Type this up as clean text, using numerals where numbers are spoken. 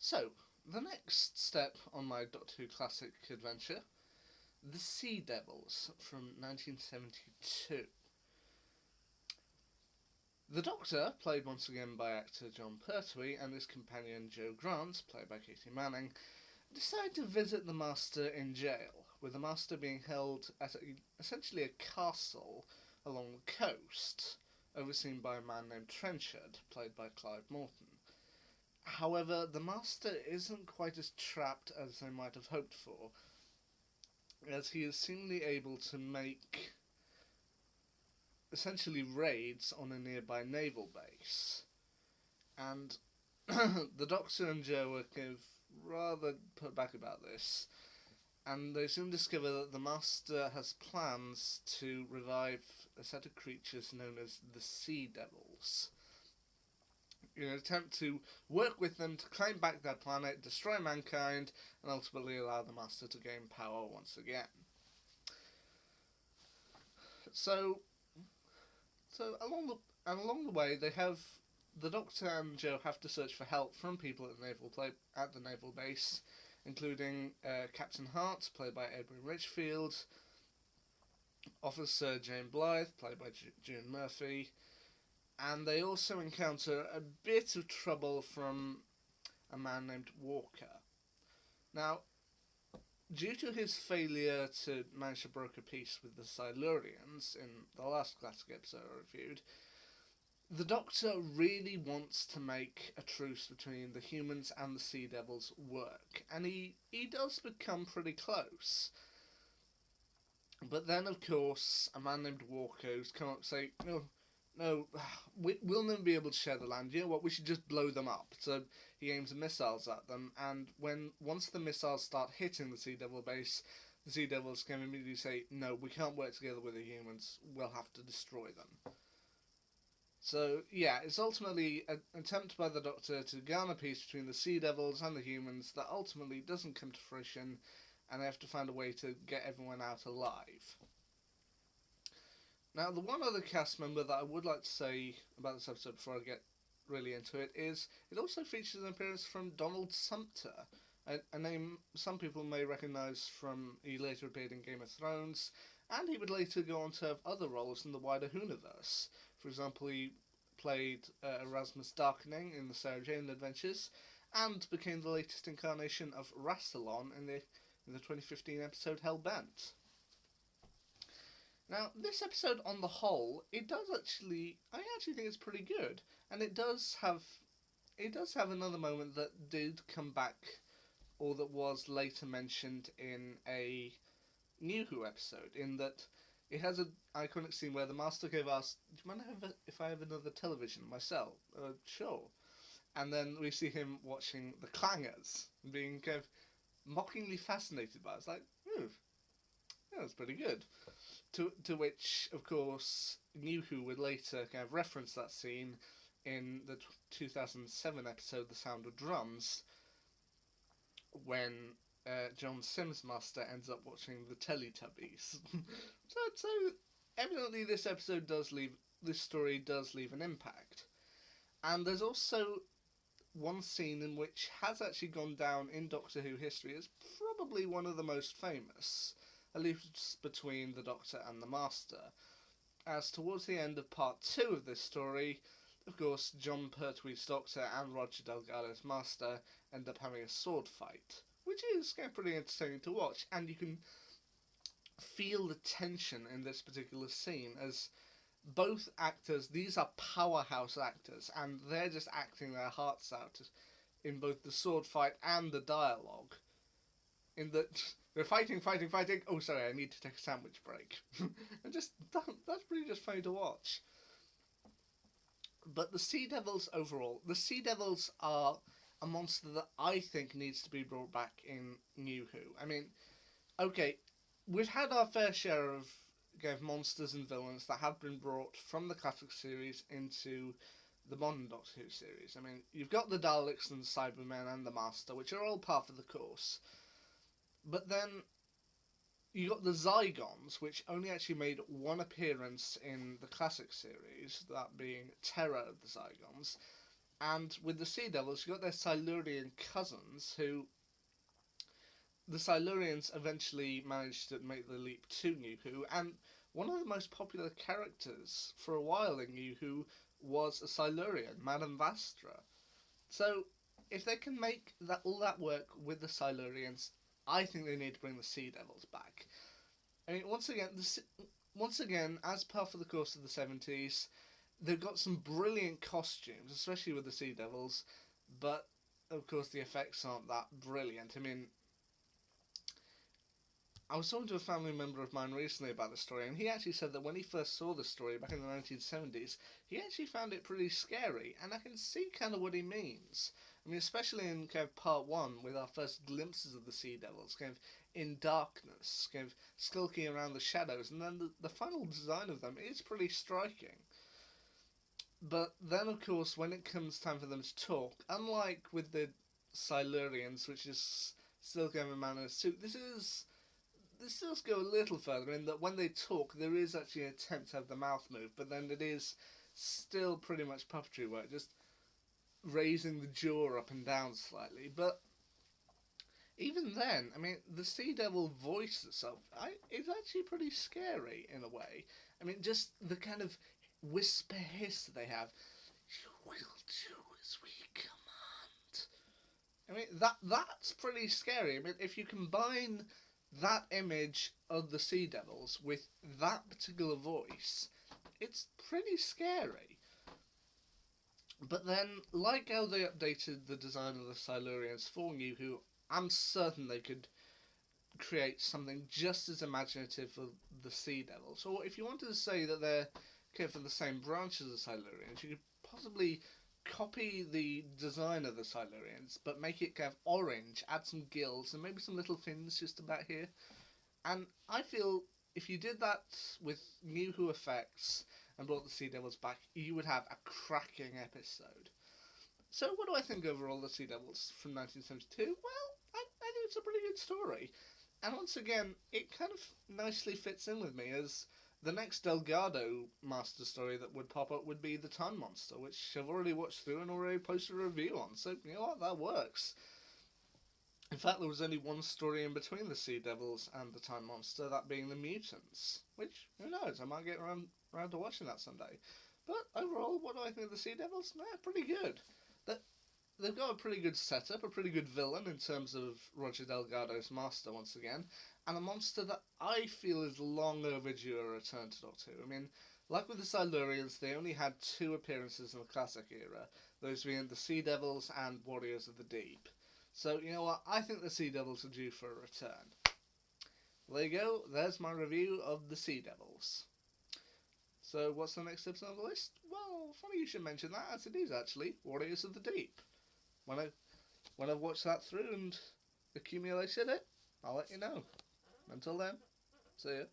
So, the next step on my Doctor Who classic adventure, The Sea Devils from 1972. The Doctor, played once again by actor Jon Pertwee, and his companion Jo Grant, played by Katie Manning, decide to visit the Master in jail, with the Master being held at essentially a castle along the coast, overseen by a man named Trenchard, played by Clive Morton. However, the Master isn't quite as trapped as they might have hoped for, as he is seemingly able to make essentially raids on a nearby naval base. And the Doctor and Jo are kind of rather put back about this, and they soon discover that the Master has plans to revive a set of creatures known as the Sea Devils, in an attempt to work with them to claim back their planet, destroy mankind, and ultimately allow the Master to gain power once again. So along the way, they have the Doctor and Jo have to search for help from people at the naval base, including Captain Hart, played by Edwin Richfield, Officer Jane Blythe, played by June Murphy, and they also encounter a bit of trouble from a man named Walker. Now, due to his failure to manage to broker peace with the Silurians in the last classic episode I reviewed, the Doctor really wants to make a truce between the humans and the Sea Devils work, and he does become pretty close. But then, of course, a man named Walker's come up and say, no, we'll never be able to share the land. You know what? We should just blow them up. So he aims missiles at them, and once the missiles start hitting the Sea Devil base, the Sea Devils can immediately say, no, we can't work together with the humans. We'll have to destroy them. So, yeah, it's ultimately an attempt by the Doctor to garner peace between the Sea Devils and the humans that ultimately doesn't come to fruition, and they have to find a way to get everyone out alive. Now, the one other cast member that I would like to say about this episode before I get really into it is it also features an appearance from Donald Sumpter, a name some people may recognise from he later appeared in Game of Thrones, and he would later go on to have other roles in the wider Whoniverse. For example, he played Erasmus Darkening in the Sarah Jane Adventures, and became the latest incarnation of Rassilon in the 2015 episode Hellbent. Now, this episode on the whole, I actually think it's pretty good, and it does have another moment that did come back, or that was later mentioned in a New Who episode, in that it has an iconic scene where the Master gave us, do you mind if I have another television myself? Sure. And then we see him watching the Clangers, being kind of mockingly fascinated by it. It's like, yeah, that's pretty good. To which, of course, New Who would later kind of reference that scene in the 2007 episode The Sound of Drums, when John Sims Master ends up watching the Teletubbies. so evidently this story does leave an impact. And there's also one scene in which has actually gone down in Doctor Who history as probably one of the most famous, at least between the Doctor and the Master, as towards the end of part 2 of this story, of course, Jon Pertwee's Doctor and Roger Delgado's Master end up having a sword fight, which is pretty entertaining to watch, and you can feel the tension in this particular scene as both actors, these are powerhouse actors, and they're just acting their hearts out in both the sword fight and the dialogue. In that they're fighting. Oh, sorry, I need to take a sandwich break. And that's pretty just funny to watch. But the Sea Devils overall, the Sea Devils are a monster that I think needs to be brought back in New Who. I mean, okay, we've had our fair share of monsters and villains that have been brought from the classic series into the modern Doctor Who series. I mean, you've got the Daleks and the Cybermen and the Master, which are all part of the course. But then you got the Zygons, which only actually made one appearance in the classic series, that being Terror of the Zygons. And with the Sea Devils, you got their Silurian cousins, who the Silurians eventually managed to make the leap to New Who, and one of the most popular characters for a while in New Who was a Silurian, Madame Vastra. So, if they can make all that work with the Silurians, I think they need to bring the Sea Devils back. I mean, once again, as per for the course of the 70s, they've got some brilliant costumes, especially with the Sea Devils, but of course the effects aren't that brilliant. I mean, I was talking to a family member of mine recently about the story, and he actually said that when he first saw the story back in the 1970s, he actually found it pretty scary, and I can see kind of what he means. I mean, especially in kind of part one, with our first glimpses of the Sea Devils, kind of in darkness, kind of skulking around the shadows, and then the final design of them is pretty striking. But then, of course, when it comes time for them to talk, unlike with the Silurians, which is still kind of a man in a suit, this does go a little further in that when they talk, there is actually an attempt to have the mouth move, but then it is still pretty much puppetry work, just raising the jaw up and down slightly. But even then, I mean, the Sea Devil voice itself is actually pretty scary in a way. I mean, just the kind of whisper hiss that they have. You will do as we command. I mean, that's pretty scary. I mean, if you combine that image of the Sea Devils with that particular voice, it's pretty scary. But then, like how they updated the design of the Silurians for New Who, I'm certain they could create something just as imaginative for the Sea Devils. Or if you wanted to say that they're kind of from the same branch as the Silurians, you could possibly copy the design of the Silurians, but make it kind of orange, add some gills, and maybe some little fins just about here. And I feel if you did that with New Who effects and brought the Sea Devils back, you would have a cracking episode. So, what do I think overall of the Sea Devils from 1972? Well, I think it's a pretty good story. And once again, it kind of nicely fits in with me as the next Delgado master story that would pop up would be The Time Monster, which I've already watched through and already posted a review on. So, you know what? That works. In fact, there was only one story in between the Sea Devils and the Time Monster, that being the Mutants. Which, who knows, I might get around to watching that someday. But overall, what do I think of the Sea Devils? Pretty good. They've got a pretty good setup, a pretty good villain in terms of Roger Delgado's master once again, and a monster that I feel is long overdue a return to Doctor Who. I mean, like with the Silurians, they only had 2 appearances in the classic era, those being the Sea Devils and Warriors of the Deep. So, you know what, I think the Sea Devils are due for a return. There you go, there's my review of the Sea Devils. So, what's the next episode on the list? Well, funny you should mention that, as it is actually Warriors of the Deep. When I've watched that through and accumulated it, I'll let you know. Until then, see ya.